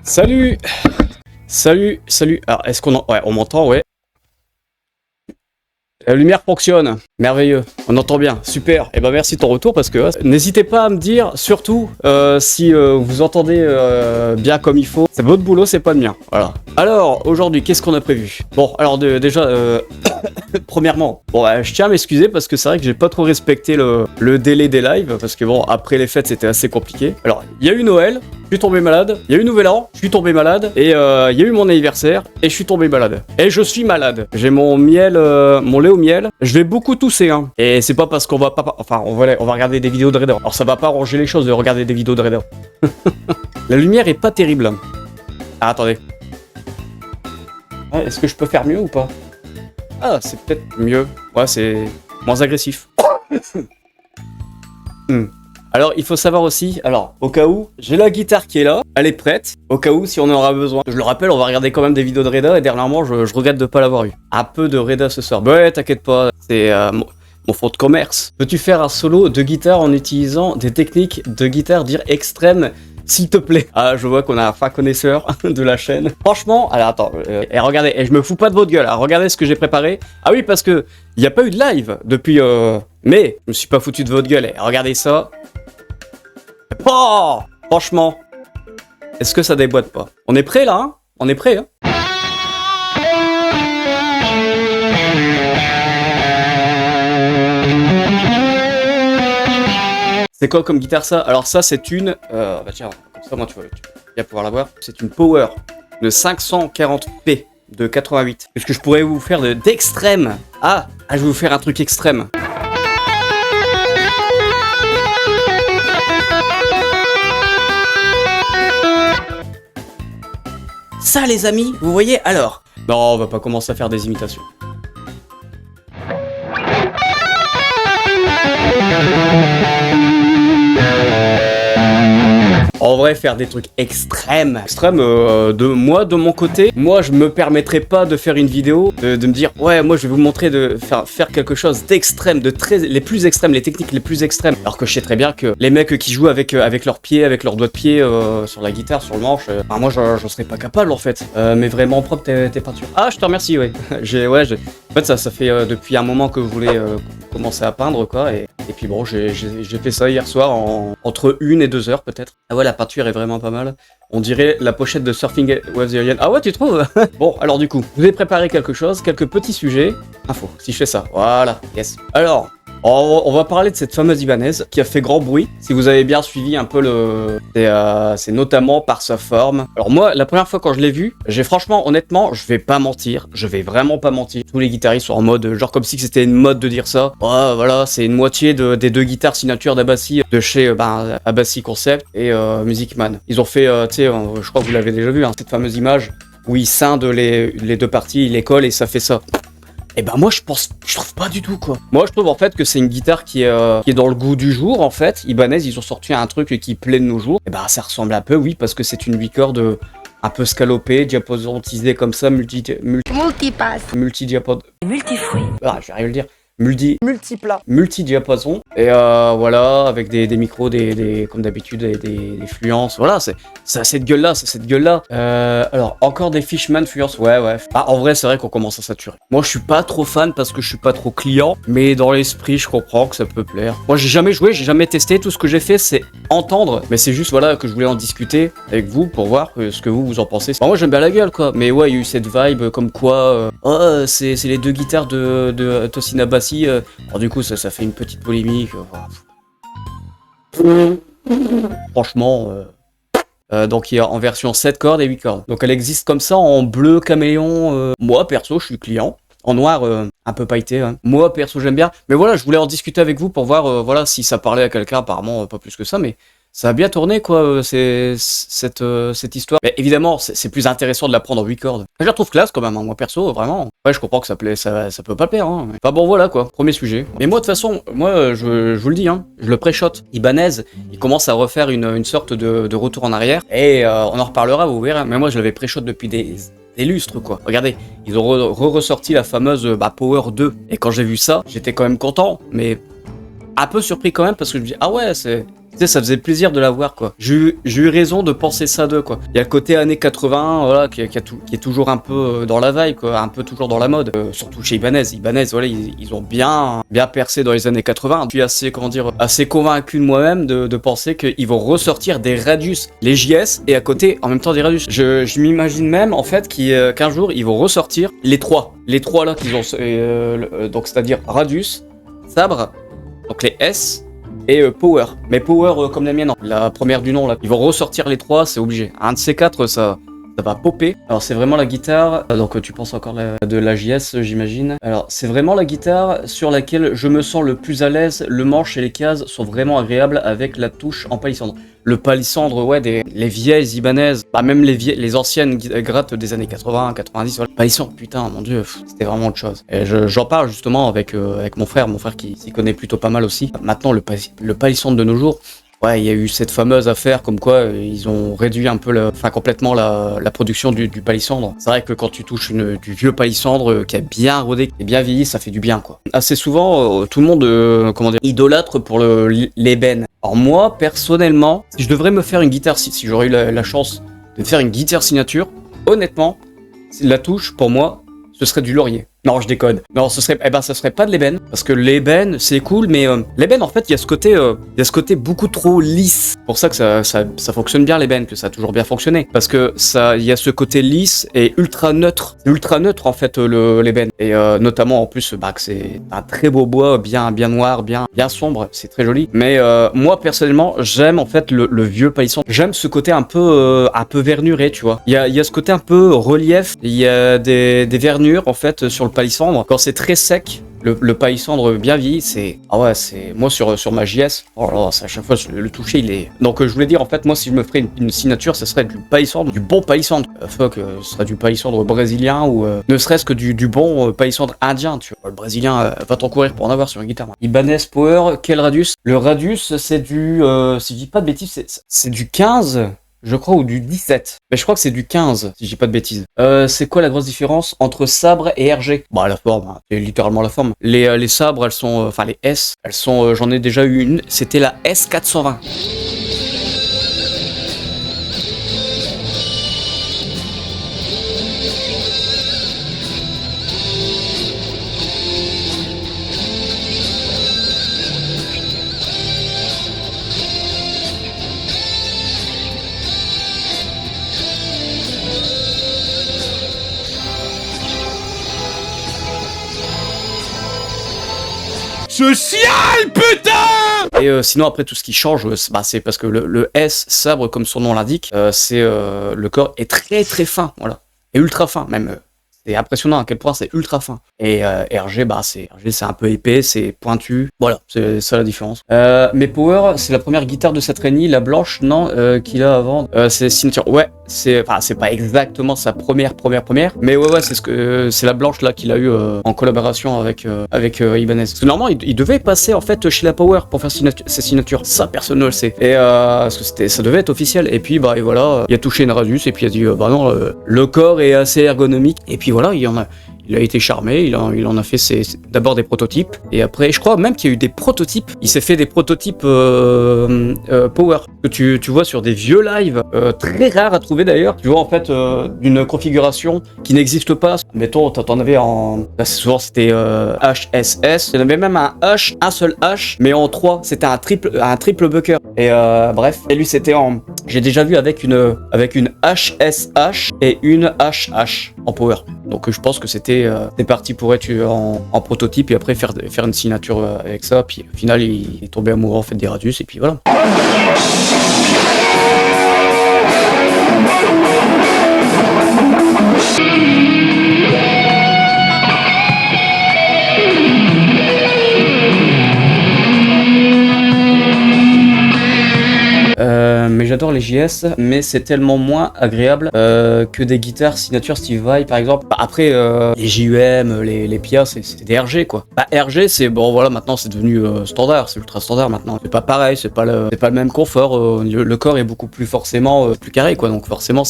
Salut. Salut, salut. Alors, est-ce qu'on ouais, on m'entend, ouais. La lumière fonctionne, merveilleux, on entend bien, super. Et ben merci de ton retour parce que n'hésitez pas à me dire, surtout si vous entendez bien comme il faut. C'est votre boulot, c'est pas le mien. Voilà. Alors aujourd'hui, qu'est-ce qu'on a prévu? Bon, alors déjà, premièrement, bon, je tiens à m'excuser parce que c'est vrai que j'ai pas trop respecté le délai des lives parce que bon, après les fêtes, c'était assez compliqué. Alors, il y a eu Noël. Je suis tombé malade, il y a eu Nouvel An, je suis tombé malade, et il y a eu mon anniversaire, et je suis tombé malade. Et je suis malade. J'ai mon miel, mon lait au miel. Je vais beaucoup tousser, hein. Et c'est pas parce qu'on va pas... Enfin, on va regarder des vidéos de Raider. Alors ça va pas arranger les choses de regarder des vidéos de Raider. La lumière est pas terrible. Ah, attendez. Ah, est-ce que je peux faire mieux ou pas? Ah, c'est peut-être mieux. Ouais, c'est moins agressif. Alors, il faut savoir aussi, alors, au cas où, j'ai la guitare qui est là, elle est prête, au cas où, si on en aura besoin. Je le rappelle, on va regarder quand même des vidéos de Reda, et dernièrement, je regrette de pas l'avoir eu. Un peu de Reda ce soir. Bah ouais, t'inquiète pas, c'est mon fonds de commerce. Peux-tu faire un solo de guitare en utilisant des techniques de guitare, dire extrêmes, s'il te plaît? Ah, je vois qu'on a un fin connaisseur de la chaîne. Franchement, alors attends, et regardez, et je me fous pas de votre gueule, hein, regardez ce que j'ai préparé. Ah oui, parce que, il n'y a pas eu de live depuis, mais, je me suis pas foutu de votre gueule, et regardez ça. Oh, franchement, est-ce que ça déboîte pas? On est prêt là, hein? On est prêt, hein? C'est quoi comme guitare ça? Alors ça c'est une... bah tiens, comme ça moi tu vas pouvoir la voir. C'est une Power de 540p de 88. Est-ce que je pourrais vous faire d'extrême? Ah, je vais vous faire un truc extrême. Ça les amis, vous voyez alors? Non, on va pas commencer à faire des imitations. En vrai, faire des trucs extrêmes. De mon côté, moi je me permettrais pas de faire une vidéo, de me dire ouais moi je vais vous montrer de faire quelque chose d'extrême, les plus extrêmes, les techniques les plus extrêmes. Alors que je sais très bien que les mecs qui jouent avec leurs pieds, avec leurs doigts de pied sur la guitare, sur le manche, moi j'en serais pas capable en fait. Mais vraiment propre tes peintures. Ah je te remercie ouais. En fait ça fait depuis un moment que je voulais commencer à peindre quoi et puis bon j'ai fait ça hier soir entre 1 et 2 heures peut-être. Ah ouais la peinture est vraiment pas mal. On dirait la pochette de Surfing with the Alien. Ah ouais tu trouves? Bon alors du coup, je vous ai préparé quelque chose, quelques petits sujets. Info, si je fais ça, voilà, yes. Alors, on va parler de cette fameuse Ibanez qui a fait grand bruit. Si vous avez bien suivi un peu c'est notamment par sa forme. Alors moi, la première fois quand je l'ai vu, franchement, honnêtement, je vais pas mentir. Je vais vraiment pas mentir. Tous les guitaristes sont en mode, genre comme si c'était une mode de dire ça. Ouais, voilà, c'est une moitié des deux guitares signature d'Abassi de chez Abassi Concept et Music Man. Ils ont fait, tu sais, je crois que vous l'avez déjà vu, hein, cette fameuse image où ils scindent les deux parties, ils les collent et ça fait ça. Et ben moi je trouve pas du tout quoi. Moi je trouve en fait que c'est une guitare qui est dans le goût du jour en fait. Ibanez ils ont sorti un truc qui plaît de nos jours. Et ben ça ressemble un peu oui parce que c'est une 8 cordes un peu scalopée, diapason comme ça, multipass. Multifruit. Ah je vais rien le dire. Multi-diapason et voilà avec des micros comme d'habitude des fluences, voilà c'est cette gueule là, alors encore des Fishman Fluence, ouais en vrai c'est vrai qu'on commence à saturer. Moi je suis pas trop fan parce que je suis pas trop client, mais dans l'esprit je comprends que ça peut plaire. Moi j'ai jamais joué, j'ai jamais testé, tout ce que j'ai fait c'est entendre, mais c'est juste voilà que je voulais en discuter avec vous pour voir ce que vous en pensez. Moi j'aime bien la gueule quoi, mais ouais il y a eu cette vibe comme quoi c'est les deux guitares de Tosin Abassi. Alors du coup ça fait une petite polémique. Franchement donc il y a en version 7 cordes et 8 cordes. Donc elle existe comme ça en bleu caméléon. Moi perso je suis client. En noir un peu pailleté hein. Moi perso j'aime bien. Mais voilà je voulais en discuter avec vous pour voir voilà si ça parlait à quelqu'un. Apparemment pas plus que ça mais ça a bien tourné quoi, cette histoire. Mais évidemment, c'est plus intéressant de la prendre en 8 cordes. Je la trouve classe quand même, hein, moi perso, vraiment. Ouais, je comprends que ça peut pas plaire. Hein. Enfin bon, voilà quoi, premier sujet. Mais moi de toute façon, je vous le dis, hein, je le pré-shot. Ibanez, il commence à refaire une sorte de retour en arrière. Et on en reparlera, vous verrez. Mais moi je l'avais pré-shot depuis des lustres quoi. Regardez, ils ont ressorti la fameuse Power 2. Et quand j'ai vu ça, j'étais quand même content, mais un peu surpris quand même parce que je me dis ah ouais, Tu sais, ça faisait plaisir de la voir, quoi. J'ai eu raison de penser ça d'eux, quoi. Il y a le côté années 80, voilà, qui est toujours un peu dans la vibe, quoi, un peu toujours dans la mode. Surtout chez Ibanez. Ibanez, voilà, ils ont bien percé dans les années 80. Je suis assez, comment dire, assez convaincu de moi-même de penser qu'ils vont ressortir des Radius, les JS, et à côté, en même temps, des Radius. Je m'imagine même, en fait, qu'un jour, ils vont ressortir les trois. Les trois, là, qu'ils ont, donc, c'est-à-dire Radius, Sabre, donc les S, et Power. Mais Power comme la mienne, non. La première du nom, là. Ils vont ressortir les trois, c'est obligé. Un de ces quatre, ça va popper. Alors c'est vraiment la guitare, donc tu penses encore de la JS, j'imagine. Alors c'est vraiment la guitare sur laquelle je me sens le plus à l'aise. Le manche et les cases sont vraiment agréables avec la touche en palissandre. Le palissandre, ouais, les vieilles Ibanez, bah même les anciennes grattes des années 80, 90, voilà. Palissandre, putain, mon dieu, c'était vraiment autre chose. Et j'en parle justement avec mon frère qui s'y connaît plutôt pas mal aussi. Maintenant, le palissandre de nos jours, ouais, il y a eu cette fameuse affaire comme quoi ils ont réduit un peu, complètement la production du palissandre. C'est vrai que quand tu touches du vieux palissandre qui a bien rodé, qui est bien vieilli, ça fait du bien, quoi. Assez souvent, tout le monde, idolâtre pour l'ébène. Alors moi, personnellement, si je devrais me faire une guitare, si j'aurais eu la chance de faire une guitare signature, honnêtement, la touche, pour moi, ce serait du laurier. Non, je déconne. Non, ça serait pas de l'ébène, parce que l'ébène, c'est cool, mais l'ébène, en fait, il y a ce côté beaucoup trop lisse. C'est pour ça que ça fonctionne bien, l'ébène, que ça a toujours bien fonctionné. Parce que il y a ce côté lisse et ultra neutre. C'est ultra neutre, en fait, l'ébène. Et notamment, en plus, que c'est un très beau bois, bien noir, bien sombre. C'est très joli. Mais moi, personnellement, j'aime, en fait, le vieux palissandre. J'aime ce côté un peu vernuré, tu vois. Il y a ce côté un peu relief. Il y a des vernures, en fait, sur le palissandre. Quand c'est très sec, le palissandre bien vieilli, c'est... Ah ouais, c'est... Moi, sur ma JS, oh là là, à chaque fois, le toucher, il est... Donc, je voulais dire, en fait, moi, si je me ferais une signature, ce serait du palissandre, du bon palissandre. Ce serait du palissandre brésilien ou ne serait-ce que du bon palissandre indien, tu vois. Le brésilien va t'en courir pour en avoir sur une guitare. Ibanez Power, quel radius? Le radius, c'est du... si je dis pas de bêtises, c'est du 15... Je crois, ou du 17. Mais je crois que c'est du 15, si je dis pas de bêtises. C'est quoi la grosse différence entre sabre et RG? Bah, la forme, hein. C'est littéralement la forme. Les sabres, elles sont... Enfin, les S, elles sont... J'en ai déjà eu une. C'était la S420. Je chiale, putain! Et sinon, après, tout ce qui change, c'est parce que le S, sabre, comme son nom l'indique, le corps est très très fin, voilà. Et ultra fin, même. C'est impressionnant à quel point c'est ultra fin. Et RG, c'est un peu épais, c'est pointu. Voilà, c'est ça la différence. Mais Power, c'est la première guitare de Satriani, la blanche, non, qu'il a avant. C'est Signature. Ouais, c'est pas exactement sa première. Mais ouais, c'est la blanche là qu'il a eu en collaboration avec Ibanez. Parce que normalement, il devait passer en fait chez la Power pour faire ses signatures. Ça, personne ne le sait. Et parce que ça devait être officiel. Et puis et voilà, il a touché une Radius et puis il a dit non, le corps est assez ergonomique. Et puis voilà, il a été charmé, il en a fait d'abord des prototypes, et après, je crois même qu'il y a eu des prototypes. Il s'est fait des prototypes Power, que tu vois sur des vieux lives, très rares à trouver d'ailleurs. Tu vois en fait d'une configuration qui n'existe pas. Mettons, t'en avais souvent c'était HSS, il y en avait même un seul H, mais en 3, c'était un triple bucker. Et bref, et lui c'était j'ai déjà vu avec une HSH et une HH en Power. Donc je pense que c'était parti pour être en prototype et après faire une signature avec ça. Puis au final, il est tombé amoureux en fait des Radius et puis voilà. Mais j'adore les JS, mais c'est tellement moins agréable que des guitares signature Steve Vai par exemple. Bah, après, les JUM, les PIA, c'est des RG quoi. Bah, RG, c'est bon, voilà, maintenant c'est devenu standard, c'est ultra standard maintenant. C'est pas pareil, c'est pas le même confort. Le corps est beaucoup plus forcément plus carré quoi, donc forcément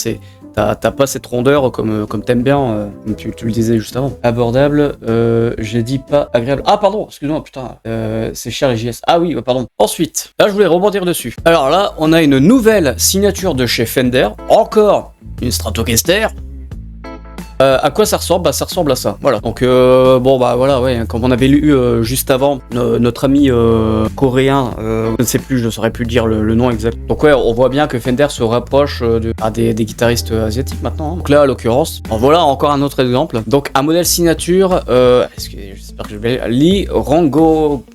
t'as pas cette rondeur comme t'aimes bien, comme tu le disais juste avant. Abordable, j'ai dit pas agréable. Ah pardon, excuse-moi, putain, c'est cher les JS. Ah oui, pardon. Ensuite, là je voulais rebondir dessus. Alors là, on a une nouvelle signature de chez Fender, encore une Stratocaster. À quoi ça ressemble? Bah ça ressemble à ça, voilà. Donc bon bah voilà, ouais, comme on avait lu juste avant, notre ami coréen, je ne sais plus, je ne saurais plus dire le nom exact. Donc ouais, on voit bien que Fender se rapproche des guitaristes asiatiques maintenant. Hein. Donc là, à l'occurrence, voilà encore un autre exemple. Donc un modèle signature, j'espère que je vais Lee Rangao.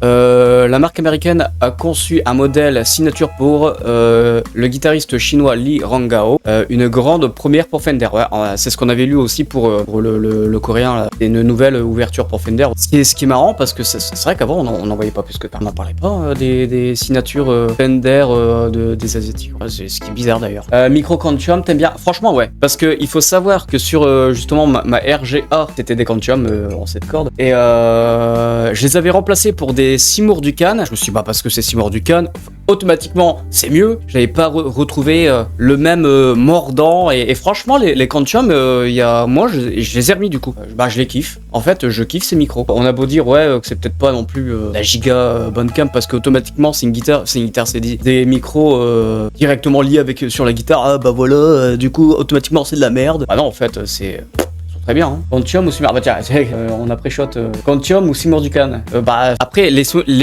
La marque américaine a conçu un modèle signature pour le guitariste chinois Lee Rangao, une grande première pour Fender. Ouais, c'est ce qu'on avait lu aussi pour le coréen, là. Une nouvelle ouverture pour Fender. Ce qui est marrant parce que c'est vrai qu'avant on n'en voyait pas plus que on n'en parlait pas des signatures Fender des asiatiques. Ouais, c'est ce qui est bizarre d'ailleurs. Micro Quantum, t'aimes bien? Franchement ouais, parce que il faut savoir que sur justement ma RGA, c'était des Quantum en 7 cordes et je les avais remplacés pour des Seymour Duncan. Je me suis dit, bah parce que c'est Seymour Duncan, automatiquement c'est mieux. J'avais pas retrouvé le même mordant et franchement les Quantum, moi je les ai remis du coup. Bah je les kiffe. En fait je kiffe ces micros. On a beau dire ouais que c'est peut-être pas non plus la giga bonne cam parce qu'automatiquement c'est des micros directement liés sur la guitare. Ah bah voilà, du coup automatiquement c'est de la merde. Bah non en fait c'est très bien, hein. Quantum ou Seymour, bah tiens, on a pré-shot Quantum ou Seymour Duncan. Bah après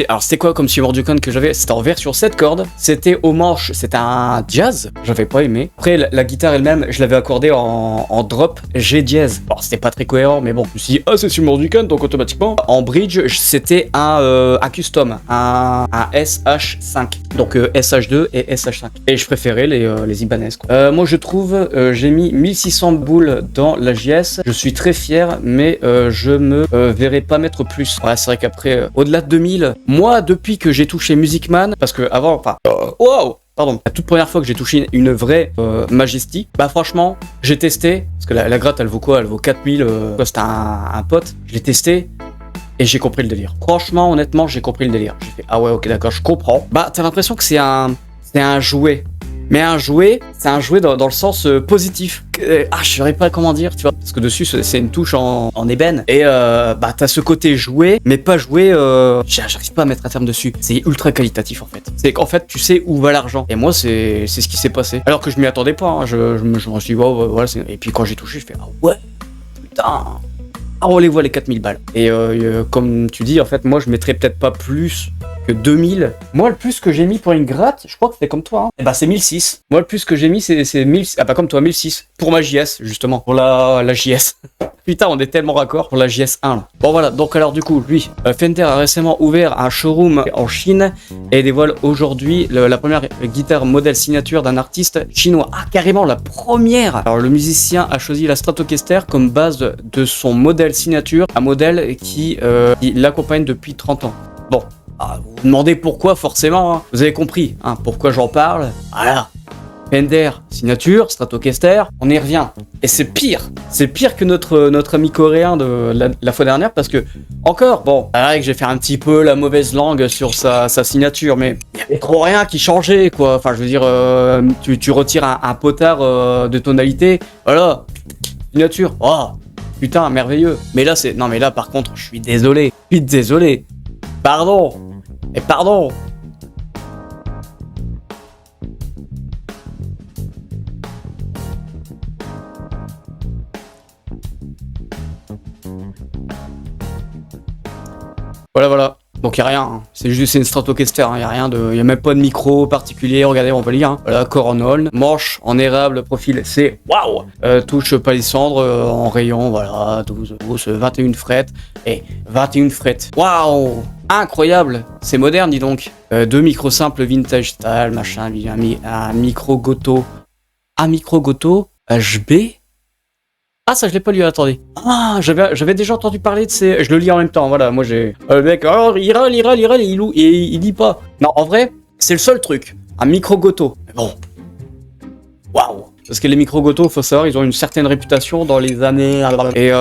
alors c'était quoi comme Seymour Duncan que j'avais? C'était en version 7 cordes, c'était au manche, c'était un jazz, j'avais pas aimé. Après la guitare elle-même, je l'avais accordée en drop G dièse. Bon, c'était pas très cohérent, mais bon, je me suis dit ah c'est Seymour Duncan donc automatiquement. En bridge, c'était un custom, un SH5. Donc SH2 et SH5. Et je préférais les Ibanez quoi. Moi je trouve, j'ai mis 1600 boules dans la JS. Je suis très fier, mais je me verrai pas mettre plus. Ouais, c'est vrai qu'après, au-delà de 2000, moi, depuis que j'ai touché Music Man, parce que avant, enfin, wow, pardon, la toute première fois que j'ai touché une vraie Majesty, bah franchement, j'ai testé, parce que la gratte, elle vaut quoi? Elle vaut 4000, c'était un pote, je l'ai testé, et j'ai compris le délire. Franchement, honnêtement, j'ai compris le délire. J'ai fait, ah ouais, ok, d'accord, je comprends. Bah, t'as l'impression que c'est un jouet. Mais un jouet, c'est un jouet dans le sens positif. Je saurais pas comment dire, tu vois. Parce que dessus, c'est une touche en ébène. Et bah, t'as ce côté jouet, mais pas jouet. J'arrive pas à mettre un terme dessus. C'est ultra qualitatif en fait. C'est qu'en fait, tu sais où va l'argent. Et moi, c'est ce qui s'est passé. Alors que je m'y attendais pas. Hein. Je me suis dit, wow, voilà. Et puis quand j'ai touché, je fais, ah ouais, putain. Ah, on les voit les 4000 balles. Et comme tu dis, en fait, moi, je mettrais peut-être pas plus que 2000. Moi, le plus que j'ai mis pour une gratte, je crois que c'est comme toi. Hein. Et bah, c'est 1006. Moi, le plus que j'ai mis, c'est 1000. Ah, pas comme toi, 1006. Pour ma JS, justement. Pour la JS. Putain, on est tellement raccord pour la JS1 là. Bon voilà, donc alors du coup, lui, Fender a récemment ouvert un showroom en Chine et dévoile aujourd'hui la première guitare modèle signature d'un artiste chinois. Ah, carrément la première. Alors le musicien a choisi la Stratocaster comme base de son modèle signature, un modèle qui l'accompagne depuis 30 ans. Bon, vous vous demandez pourquoi forcément, hein. Vous avez compris, hein, pourquoi j'en parle. Voilà. Fender, signature, Stratocaster, on y revient. Et c'est pire que notre ami coréen de la fois dernière parce que, encore, bon, c'est vrai que j'ai fait un petit peu la mauvaise langue sur sa signature, mais il y avait trop rien qui changeait, quoi. Enfin, je veux dire, tu retires un potard de tonalité, voilà, signature, oh, putain, merveilleux. Mais là, non, mais là, par contre, je suis désolé, pardon, et pardon. Voilà. Donc il n'y a rien, hein. C'est une Stratocaster, il n'y a rien il y a même pas de micro particulier, regardez, on peut lire. Hein. Voilà, corps en holm, manche en érable, profil c'est waouh. Touche palissandre en rayon, voilà, 12 pouces, 21 frettes et 21 frettes. Waouh, incroyable, c'est moderne, dis donc. Deux micros simples vintage style, machin, un micro Goto. Un micro Goto HB. Ah, ça je l'ai pas lu, attendez. Ah, j'avais déjà entendu parler de ces... Je le lis en même temps, voilà, moi j'ai... le mec, oh, il râle, il lit pas. Non, en vrai, c'est le seul truc. un micro Goto. Mais bon, waouh. Parce que les micro Goto, faut savoir, ils ont une certaine réputation dans les années. Et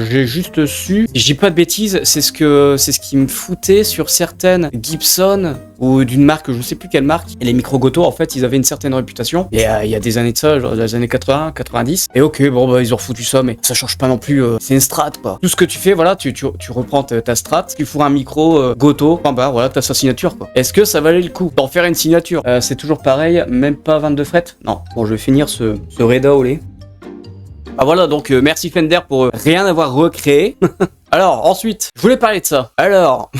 j'ai juste su, si je dis pas de bêtises, c'est ce qui me foutait sur certaines Gibson ou d'une marque, je sais plus quelle marque. Et les micro Goto, en fait, ils avaient une certaine réputation. Et il y a des années de ça, genre les années 80, 90. Et ok, bon bah ils ont refoutu ça, mais ça change pas non plus. C'est une strat, quoi. Tout ce que tu fais, voilà, tu reprends ta strat, tu fous un micro Goto, enfin bah voilà, t'as sa signature, quoi. Est-ce que ça valait le coup d'en faire une signature? C'est toujours pareil, même pas 22 frettes. Non. Bon, je vais finir ce Reda au lait. Ah voilà, donc merci Fender pour rien avoir recréé. Alors, ensuite, je voulais parler de ça. Alors,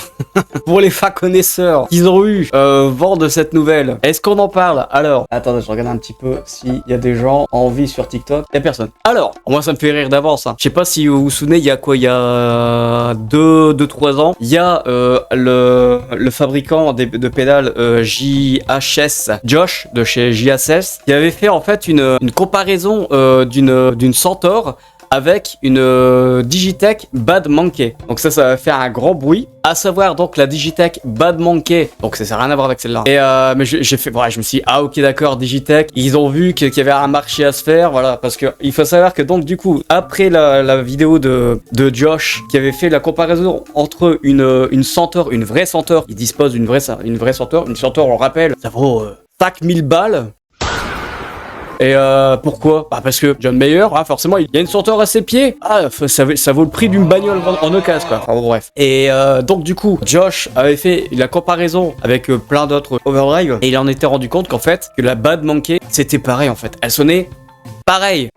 pour les fins connaisseurs qu'ils ont eu vent de cette nouvelle, est-ce qu'on en parle? Alors, attendez, je regarde un petit peu s'il y a des gens en vie sur TikTok. Il y a personne. Alors, moi ça me fait rire d'avance. Hein. Je sais pas si vous vous souvenez, il y a quoi? Il y a 2-3 ans, il y a le fabricant de pédales JHS, Josh, de chez JHS, qui avait fait en fait une comparaison d'une Centaur avec une Digitech Bad Monkey. Donc ça va faire un grand bruit. À savoir donc la Digitech Bad Monkey. Donc ça n'a rien à voir avec celle-là. Et mais j'ai fait, ouais, je me suis dit, ah ok d'accord, Digitech. Ils ont vu qu'il y avait un marché à se faire, voilà. Parce que il faut savoir que donc du coup, après la vidéo de Josh qui avait fait la comparaison entre une Centaur, une vraie Centaur, il dispose d'une vraie Centaur. Une Centaur, on le rappelle, ça vaut 5000 balles. Et pourquoi? Bah parce que John Mayer, hein, forcément, il y a une Centaur à ses pieds. Ah, ça vaut le prix d'une bagnole en occasion, quoi. Enfin bon, bref. Et donc du coup, Josh avait fait la comparaison avec plein d'autres overdrive et il en était rendu compte qu'en fait, que la Bad Monkey, c'était pareil en fait. Elle sonnait pareil.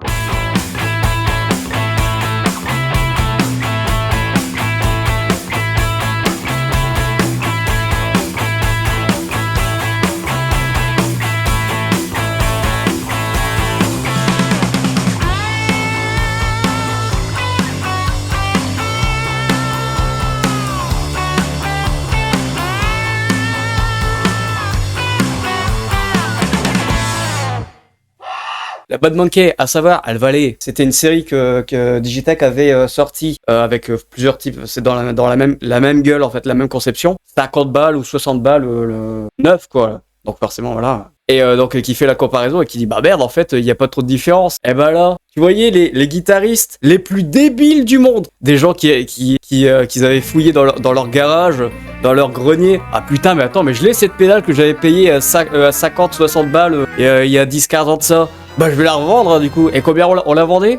La Bad Monkey, à savoir, elle valait. C'était une série que Digitech avait sorti avec plusieurs types. C'est dans la même gueule en fait, la même conception. 50 balles ou 60 balles le neuf quoi. Donc forcément voilà. Et donc qui fait la comparaison et qui dit bah merde en fait il y a pas trop de différence. Et bah là, tu voyais les guitaristes les plus débiles du monde, des gens qui avaient fouillé dans leur garage, dans leur grenier. Ah putain mais attends mais je l'ai cette pédale que j'avais payée à 50-60 balles il y a 10-15 ans de ça. Bah je vais la revendre du coup. Et combien on la vendait?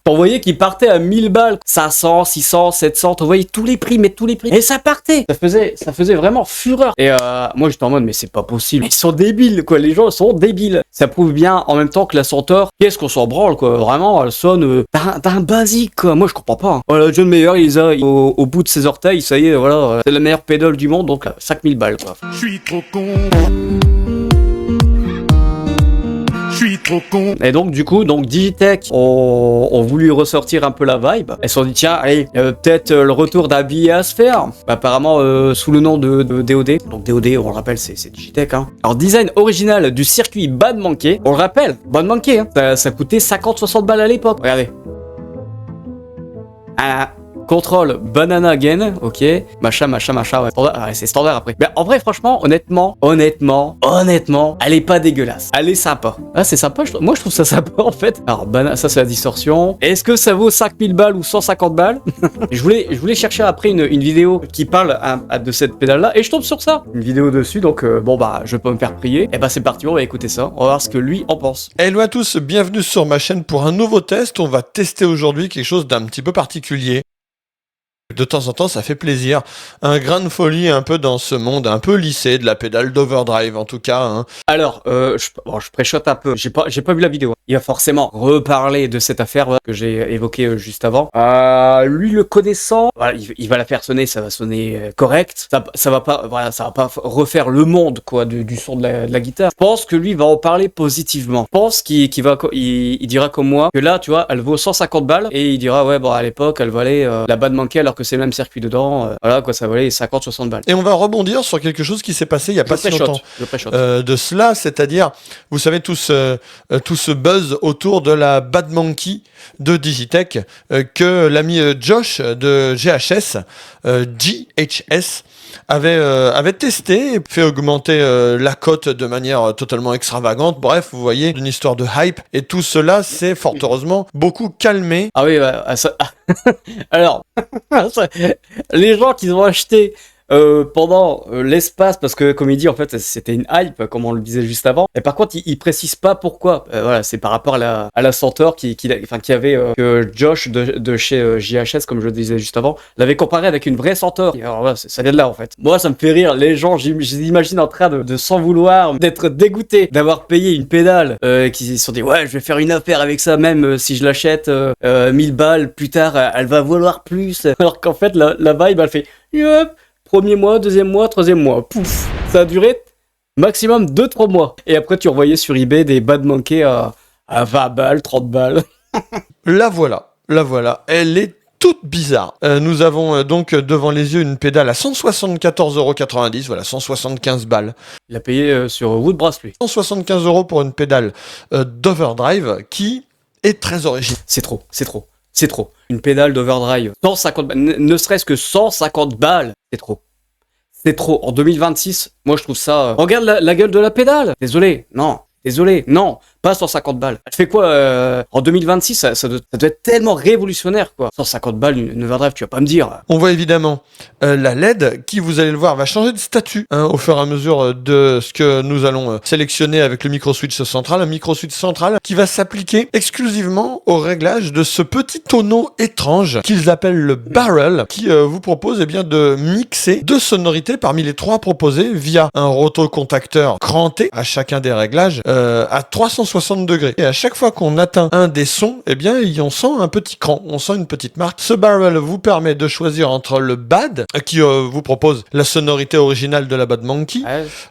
On voyait qu'il partait à 1000 balles, 500, 600, 700, on voyait tous les prix, mais tous les prix. Et ça partait. Ça faisait vraiment fureur. Et moi j'étais en mode, mais c'est pas possible. Ils sont débiles, quoi. Les gens sont débiles. Ça prouve bien en même temps que la Centaur, qu'est-ce qu'on s'en branle, quoi. Vraiment, elle sonne d'un basique, quoi. Moi je comprends pas. Hein. Voilà, John Mayer, il les a au bout de ses orteils, ça y est, voilà. C'est la meilleure pédale du monde, donc 5000 balles, quoi. Je suis trop con. Je suis trop con. Et donc du coup, Digitech ont voulu ressortir un peu la vibe. Elles se sont dit tiens, allez, peut-être le retour d'un billet à se faire. Apparemment sous le nom de DOD. Donc DOD, on le rappelle, c'est Digitech. Hein. Alors design original du circuit Bad Monkey. On le rappelle, Bad Monkey. Hein. Ça coûtait 50-60 balles à l'époque. Regardez. Ah. Contrôle banana gain, ok, machin, ouais. C'est standard après. Mais en vrai, franchement, honnêtement, elle est pas dégueulasse. Elle est sympa. Ah, c'est sympa, moi je trouve ça sympa en fait. Alors, ça c'est la distorsion. Est-ce que ça vaut 5000 balles ou 150 balles? je voulais chercher après une vidéo qui parle de cette pédale là et je tombe sur ça. Une vidéo dessus, donc bon bah, je peux me faire prier. Et bah c'est parti, on va écouter ça. On va voir ce que lui en pense. Hello à tous, bienvenue sur ma chaîne pour un nouveau test. On va tester aujourd'hui quelque chose d'un petit peu particulier. De temps en temps, ça fait plaisir. Un grain de folie un peu dans ce monde, un peu lissé de la pédale d'overdrive en tout cas. Hein. Alors, je préchote un peu. J'ai pas vu la vidéo. Il va forcément reparler de cette affaire que j'ai évoquée juste avant. Lui, le connaissant, voilà, il va la faire sonner, ça va sonner correct. Ça va pas refaire le monde quoi du son de la guitare. Je pense que lui va en parler positivement. Je pense qu'il dira comme moi que là, tu vois, elle vaut 150 balles et il dira ouais bon à l'époque elle valait la Bad Monkey alors que c'est le même circuit dedans, voilà quoi, ça valait 50-60 balles. Et on va rebondir sur quelque chose qui s'est passé il y a pas si longtemps de cela, c'est-à-dire, vous savez tout ce buzz buzz autour de la Bad Monkey de Digitech que l'ami Josh de GHS, avait testé et fait augmenter la cote de manière totalement extravagante. Bref, vous voyez, une histoire de hype. Et tout cela s'est fort heureusement beaucoup calmé. Ah oui, ça... alors, les gens qui ont acheté pendant l'espace, parce que comme il dit en fait c'était une hype comme on le disait juste avant, et par contre il précise pas pourquoi. Voilà, c'est par rapport à la senteur qui avait que Josh de chez JHS, comme je le disais juste avant, l'avait comparé avec une vraie senteur. Alors voilà, ça vient de là en fait. Moi ça me fait rire, les gens j'imagine en train de s'en vouloir, d'être dégoûtés d'avoir payé une pédale, qui se sont dit ouais je vais faire une affaire avec ça, même si je l'achète 1000 balles plus tard elle va valoir plus, alors qu'en fait la vibe elle fait yep. Premier mois, deuxième mois, troisième mois. Pouf. Ça a duré maximum 2-3 mois. Et après, tu revoyais sur eBay des Bad Monkey à 20 balles, 30 balles. La voilà. Elle est toute bizarre. Nous avons donc devant les yeux une pédale à 174,90€. Voilà, 175 balles. Il a payé sur Woodbrass, lui. 175€ pour une pédale d'overdrive qui est très originale. C'est trop. Une pédale d'overdrive, 150 balles, ne serait-ce que 150 balles, c'est trop. C'est trop. En 2026, moi je trouve ça... Regarde la gueule de la pédale. Désolé, non, pas 150 balles. Elle fait quoi en 2026, ça doit être tellement révolutionnaire, quoi. 150 balles, une overdrive, tu vas pas me dire. On voit évidemment la LED qui, vous allez le voir, va changer de statut au fur et à mesure de ce que nous allons sélectionner avec le micro-switch central. Un micro-switch central qui va s'appliquer exclusivement au réglage de ce petit tonneau étrange qu'ils appellent le barrel, qui vous propose de mixer deux sonorités parmi les trois proposées via un rotocontacteur cranté à chacun des réglages à 360 degrés. Et à chaque fois qu'on atteint un des sons, on sent un petit cran, on sent une petite marque. Ce barrel vous permet de choisir entre le bad, qui vous propose la sonorité originale de la Bad Monkey,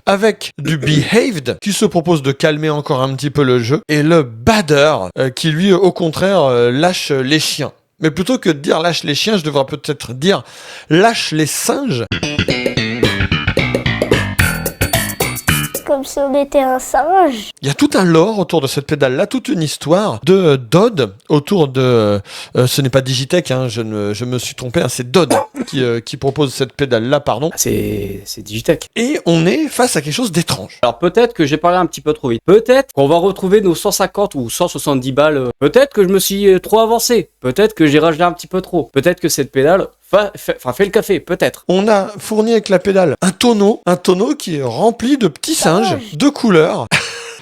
avec du behaved, qui se propose de calmer encore un petit peu le jeu, et le badder, qui lui, au contraire, lâche les chiens. Mais plutôt que de dire lâche les chiens, je devrais peut-être dire lâche les singes. Comme si on était un singe. Il y a tout un lore autour de cette pédale-là, toute une histoire de Dodd autour de... ce n'est pas Digitech, je me suis trompé, c'est Dodd qui propose cette pédale-là, pardon. C'est Digitech. Et on est face à quelque chose d'étrange. Alors peut-être que j'ai parlé un petit peu trop vite. Peut-être qu'on va retrouver nos 150 ou 170 balles. Peut-être que je me suis trop avancé. Peut-être que j'ai rajouté un petit peu trop. Peut-être que cette pédale... fait le café, peut-être. On a fourni avec la pédale un tonneau qui est rempli de petits singes de couleurs.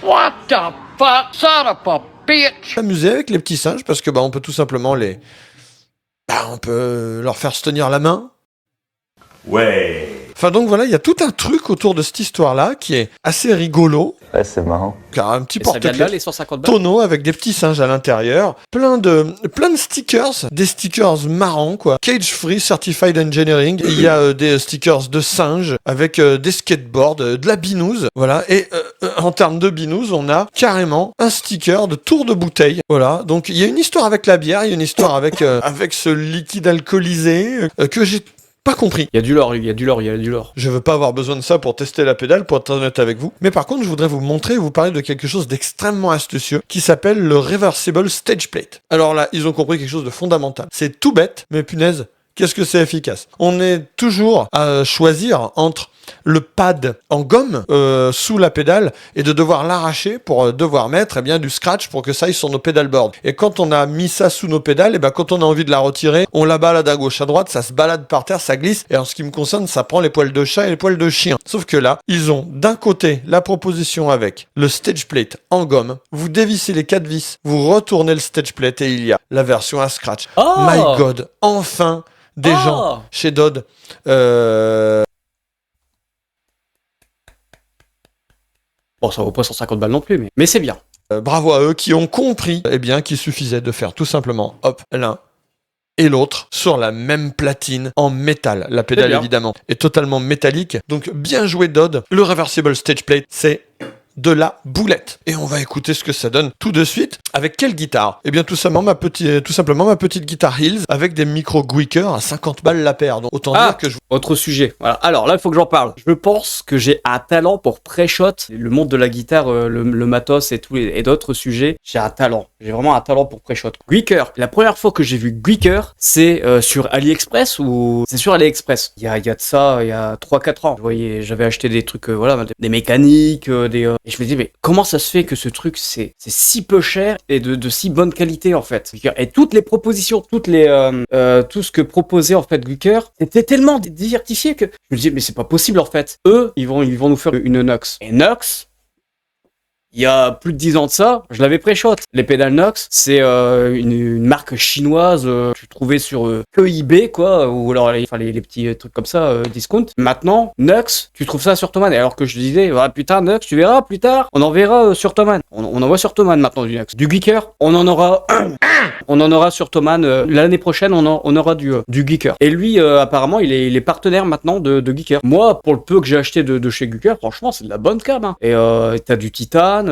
What the fuck, son of a bitch! S'amuser avec les petits singes parce que on peut tout simplement on peut leur faire se tenir la main. Ouais. Enfin donc voilà, il y a tout un truc autour de cette histoire-là qui est assez rigolo. Ouais, c'est marrant. Car un petit Et ça vient de là, porte-clés les 150 balles. tonneau avec des petits singes à l'intérieur, plein de stickers, des stickers marrants quoi. Cage Free Certified Engineering, il y a des stickers de singes avec des skateboards, de la binouse, voilà. Et en termes de binouse, on a carrément un sticker de tour de bouteille, voilà. Donc il y a une histoire avec la bière, il y a une histoire avec ce liquide alcoolisé que j'ai pas compris. Il y a du lore. Je veux pas avoir besoin de ça pour tester la pédale, pour être honnête avec vous. Mais par contre, je voudrais vous montrer et vous parler de quelque chose d'extrêmement astucieux qui s'appelle le Reversible Stage Plate. Alors là, ils ont compris quelque chose de fondamental. C'est tout bête, mais punaise, qu'est-ce que c'est efficace. On est toujours à choisir entre le pad en gomme sous la pédale et de devoir l'arracher pour devoir mettre du scratch pour que ça aille sur nos pédalboards. Et quand on a mis ça sous nos pédales, quand on a envie de la retirer, on la balade à gauche à droite, ça se balade par terre, ça glisse, et en ce qui me concerne, ça prend les poils de chat et les poils de chien. Sauf que là, ils ont d'un côté la proposition avec le stage plate en gomme, vous dévissez les 4 vis, vous retournez le stage plate et il y a la version à scratch. Oh My God, enfin des gens chez Dodd. Bon, ça vaut pas 150 balles non plus, mais c'est bien. Bravo à eux qui ont compris qu'il suffisait de faire tout simplement l'un et l'autre sur la même platine en métal. La pédale évidemment est totalement métallique, donc bien joué Dodd. Le Reversible Stage Plate, c'est de la boulette. Et on va écouter ce que ça donne tout de suite. Avec quelle guitare ? Tout simplement ma petite guitare Hills avec des micro Guicker à 50 balles la paire. Donc autant dire que Autre sujet. Voilà. Alors là, il faut que j'en parle. Je pense que j'ai un talent pour pré-shot. Le monde de la guitare, le matos et d'autres sujets. J'ai un talent. J'ai vraiment un talent pour pré-shot. Guicker. La première fois que j'ai vu Guicker, c'est sur AliExpress ou c'est sur AliExpress. Il y a de ça, il y a 3-4 ans. Vous voyez, j'avais acheté des trucs, voilà, des mécaniques, et je me dis, mais comment ça se fait que ce truc, c'est si peu cher et de si bonne qualité, en fait. Et toutes les propositions, tout ce que proposait, en fait, Guicker, c'était tellement diversifié que je me dis, mais c'est pas possible, en fait. Eux, ils vont nous faire une Nox. Et Nox, il y a plus de 10 ans de ça, je l'avais pré-shot. Les pédales Nox, c'est une marque chinoise que tu trouvais sur que eBay, quoi, ou alors les petits trucs comme ça, discount. Maintenant, Nox, tu trouves ça sur Thomann. Alors que je disais, ah putain, Nox, tu verras plus tard, on en verra sur Thomann. On en voit sur Thomann maintenant du Nox. Du Guicker, on en aura sur Thomann. L'année prochaine, on aura du Guicker. Et lui, apparemment, il est partenaire maintenant de Guicker. Moi, pour le peu que j'ai acheté de chez Guicker, franchement, c'est de la bonne cam. Hein. Et t'as du titane.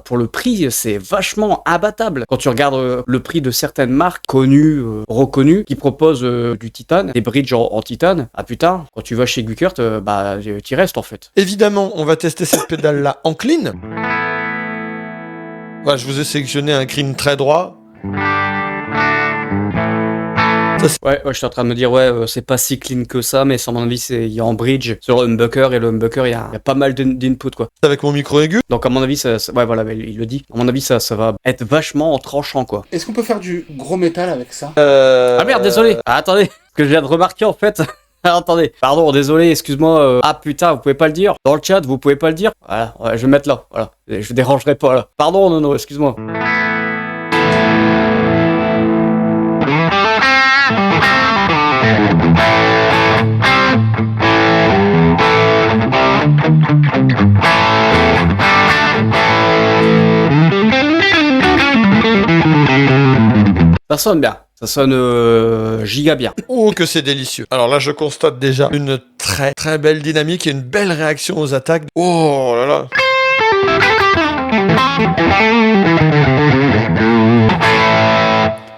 Pour le prix, c'est vachement abattable. Quand tu regardes le prix de certaines marques connues, reconnues, qui proposent du titane, des bridges en titane, ah putain, quand tu vas chez Guicker, t'y restes en fait. Évidemment, on va tester cette pédale-là en clean. Voilà, je vous ai sélectionné un clean très droit. Ouais, je suis en train de me dire, c'est pas si clean que ça, mais sans mon avis, il y a en bridge sur le humbucker, et le humbucker, il y a pas mal d'input, quoi. C'est avec mon micro aigu. Donc, à mon avis, ouais, voilà, il le dit. À mon avis, ça va être vachement tranchant, quoi. Est-ce qu'on peut faire du gros métal avec ça? Ah merde, désolé. Ah, attendez, ce que je viens de remarquer, en fait. Ah, attendez, pardon, désolé, excuse-moi. Ah putain, vous pouvez pas le dire. Dans le chat, vous pouvez pas le dire. Voilà, ouais, je vais mettre là. Voilà, je dérangerai pas là. Pardon, non, excuse-moi. Ça sonne bien, ça sonne giga bien. Oh, que c'est délicieux. Alors là, je constate déjà une très très belle dynamique et une belle réaction aux attaques. Oh là là.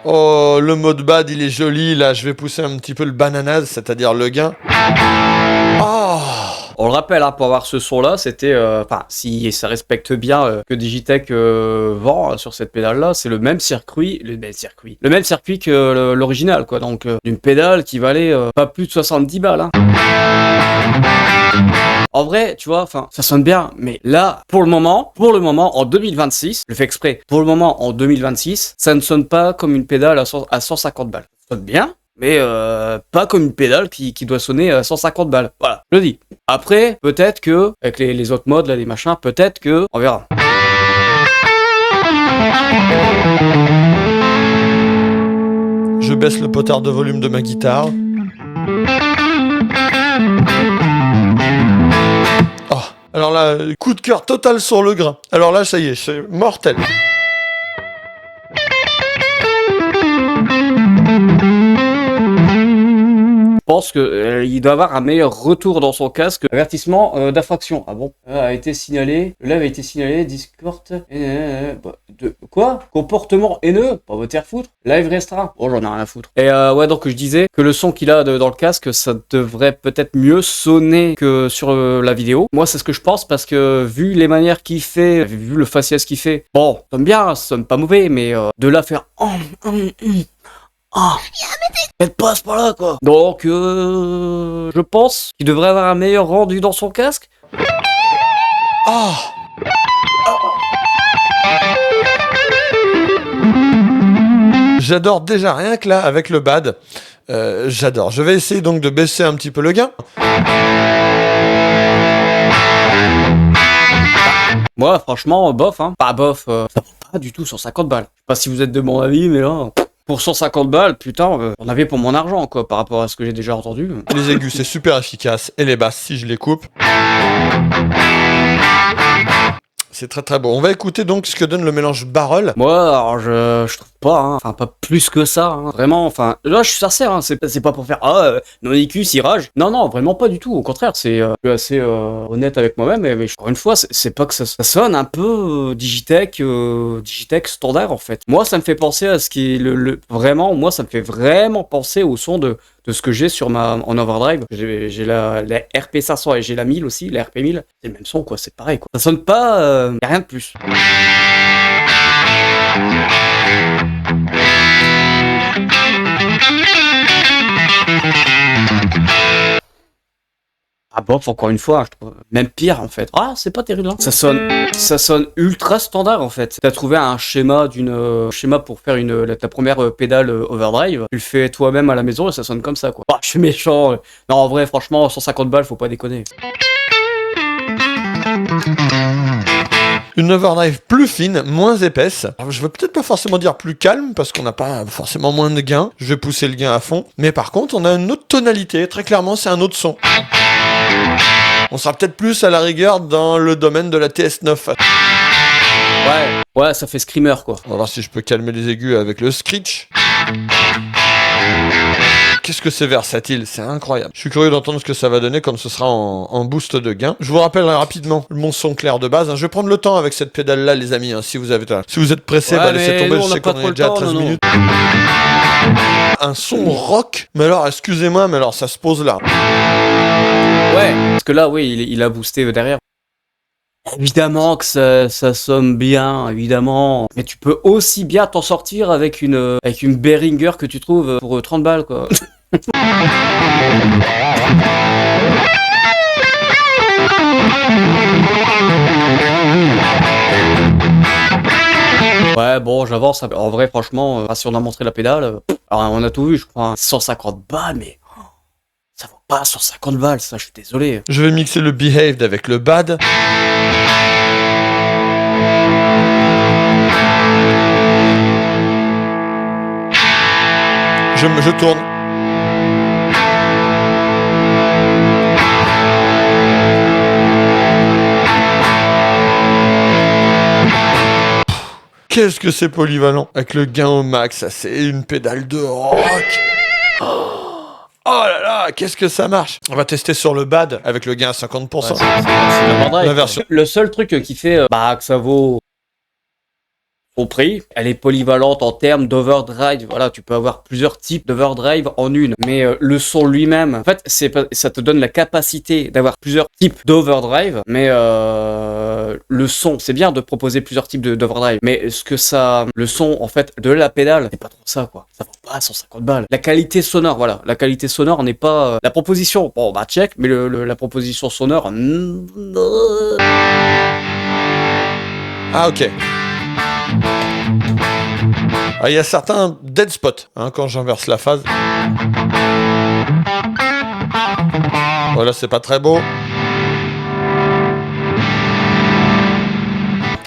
Oh, le mode bad, il est joli. Là, je vais pousser un petit peu le bananas, c'est-à-dire le gain. Oh. On le rappelle, hein, pour avoir ce son-là, c'était, si ça respecte bien que Digitech vend sur cette pédale-là, c'est le même circuit que l'original, quoi. Donc, une pédale qui valait pas plus de 70 balles. Hein. En vrai, tu vois, ça sonne bien, mais là, pour le moment, en 2026, je le fais exprès, pour le moment, en 2026, ça ne sonne pas comme une pédale à 150 balles. Ça sonne bien, mais pas comme une pédale qui doit sonner à 150 balles. Voilà, je le dis. Après, peut-être que, avec les autres modes, là, les machins, peut-être que, on verra. Je baisse le potard de volume de ma guitare. Oh, alors là, coup de cœur total sur le grain. Alors là, ça y est, c'est mortel. Je pense qu'il doit avoir un meilleur retour dans son casque. Avertissement d'infraction. Ah bon, a été signalé. Le live a été signalé. Discord. Quoi? Comportement haineux? Pas votre faire foutre. Live restreint. Oh, j'en ai rien à foutre. Et ouais, donc je disais que le son qu'il a dans le casque, ça devrait peut-être mieux sonner que sur la vidéo. Moi, c'est ce que je pense parce que vu les manières qu'il fait, vu le faciès qu'il fait, bon, ça sonne bien, ça sonne pas mauvais, mais de là faire faites pas ce par là, quoi. Donc, je pense qu'il devrait avoir un meilleur rendu dans son casque. Oh. J'adore déjà, rien que là, avec le bad. J'adore. Je vais essayer donc de baisser un petit peu le gain. Moi, franchement, bof, hein. Pas bof, ça vaut pas du tout 150 balles. Je sais pas si vous êtes de mon avis, mais là... Pour 150 balles, putain, on avait pour mon argent, quoi, par rapport à ce que j'ai déjà entendu. Les aigus, c'est super efficace. Et les basses, si je les coupe. C'est très très beau. On va écouter donc ce que donne le mélange barrel. Moi, alors, je trouve pas, hein. Enfin, pas plus que ça, hein. Vraiment, enfin, là, je suis sincère, hein. C'est pas pour faire, non-IQ, si rage. Non, vraiment pas du tout. Au contraire, je suis assez honnête avec moi-même, mais encore une fois, c'est pas que ça sonne un peu Digitech standard, en fait. Moi, ça me fait penser à ce qui est vraiment, moi, ça me fait vraiment penser au son de ce que j'ai en overdrive. J'ai la RP500 et j'ai la 1000 aussi, la RP1000. C'est le même son, quoi, c'est pareil, quoi. Ça sonne pas, y a rien de plus. Ah bof, encore une fois, je trouve même pire en fait. Ah, c'est pas terrible, hein. Ça sonne ultra standard en fait. T'as trouvé un schéma pour faire ta première pédale overdrive. Tu le fais toi-même à la maison et ça sonne comme ça, quoi. Ah, je suis méchant. Non, en vrai, franchement, 150 balles, faut pas déconner. Une overdrive plus fine, moins épaisse. Alors, je veux peut-être pas forcément dire plus calme, parce qu'on n'a pas forcément moins de gain. Je vais pousser le gain à fond. Mais par contre, on a une autre tonalité. Très clairement, c'est un autre son. On sera peut-être plus à la rigueur dans le domaine de la TS9. Ouais, ça fait screamer, quoi. On va voir si je peux calmer les aigus avec le screech. Qu'est-ce que c'est versatile, c'est incroyable. Je suis curieux d'entendre ce que ça va donner quand ce sera en boost de gain. Je vous rappelle rapidement mon son clair de base. Je vais prendre le temps avec cette pédale-là, les amis. Si vous êtes pressés, laissez tomber. Je sais qu'on est déjà à 13 minutes. Un son rock. Mais alors, excusez-moi, mais alors ça se pose là. Ouais, parce que là, oui, il a boosté derrière. Évidemment que ça sonne bien, évidemment. Mais tu peux aussi bien t'en sortir avec une Behringer que tu trouves pour 30 balles, quoi. Ouais, bon, j'avance. En vrai, franchement, si on a montré la pédale, alors on a tout vu, je crois. 150 balles, mais ça vaut pas 150 balles, ça, je suis désolé. Je vais mixer le Behaved avec le Bad. Je tourne. Qu'est-ce que c'est polyvalent. Avec le gain au max, ça c'est une pédale de rock. Oh là là, qu'est-ce que ça marche. On va tester sur le Bad avec le gain à 50%. Ouais, c'est la version. Le seul truc qui fait que ça vaut au prix, elle est polyvalente en termes d'overdrive. Voilà, tu peux avoir plusieurs types d'overdrive en une. Mais le son lui-même, en fait, ça te donne la capacité d'avoir plusieurs types d'overdrive. Mais le son, c'est bien de proposer plusieurs types d'overdrive. Mais le son, en fait, de la pédale, c'est pas trop ça, quoi. Ça vaut pas 150 balles. La qualité sonore, voilà. La qualité sonore n'est pas... la proposition, bon, bah, check. Mais la proposition sonore... Ah, ok. Il y a certains dead spots quand j'inverse la phase. Voilà, c'est pas très beau.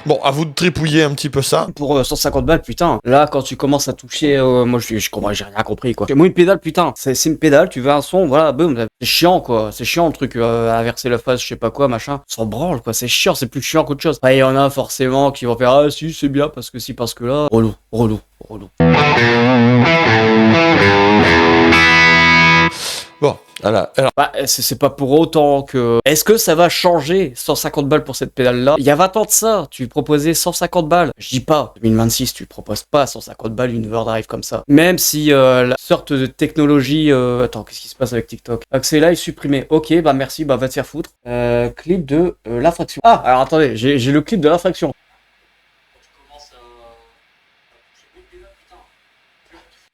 Bon, à vous de tripouiller un petit peu ça. Pour 150 balles, putain. Là, quand tu commences à toucher, moi, je comprends, j'ai rien compris, quoi. Moi, une pédale, putain. C'est une pédale, tu veux un son, voilà, boum. C'est chiant, quoi. C'est chiant, le truc, inverser la phase, je sais pas quoi, machin. S'en branle, quoi. C'est chiant, c'est plus chiant qu'autre chose. Il y en a forcément qui vont faire, ah, si, c'est bien, parce que si, parce que là. Relou. Bon, voilà. Alors, bah, c'est pas pour autant que... Est-ce que ça va changer 150 balles pour cette pédale-là? Il y a 20 ans de ça, tu proposais 150 balles. Je dis pas, 2026, tu proposes pas 150 balles une overdrive comme ça. Même si la sorte de technologie... Attends, qu'est-ce qui se passe avec TikTok? Accès live supprimé. Ok, bah merci, bah va te faire foutre. Clip de l'infraction. Ah, alors attendez, j'ai le clip de l'infraction.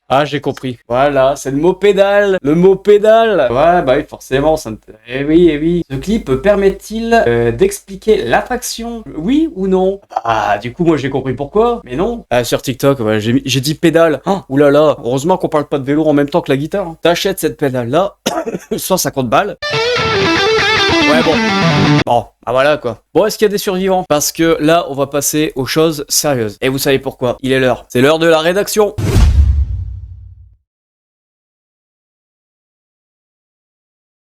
Ah, j'ai compris. Voilà, c'est le mot pédale. Le mot pédale. Ouais, bah oui, forcément, ça me... Eh oui. Ce clip permet-il d'expliquer l'attraction? Oui ou non? Ah, du coup, moi, j'ai compris pourquoi. Mais non. Sur TikTok, ouais, j'ai dit pédale. Oh, oulala. Heureusement qu'on parle pas de vélo en même temps que la guitare. Hein. T'achètes cette pédale-là, 150 balles. Ouais, bon, bah voilà quoi. Bon, est-ce qu'il y a des survivants? Parce que là, on va passer aux choses sérieuses. Et vous savez pourquoi? Il est l'heure. C'est l'heure de la rédaction.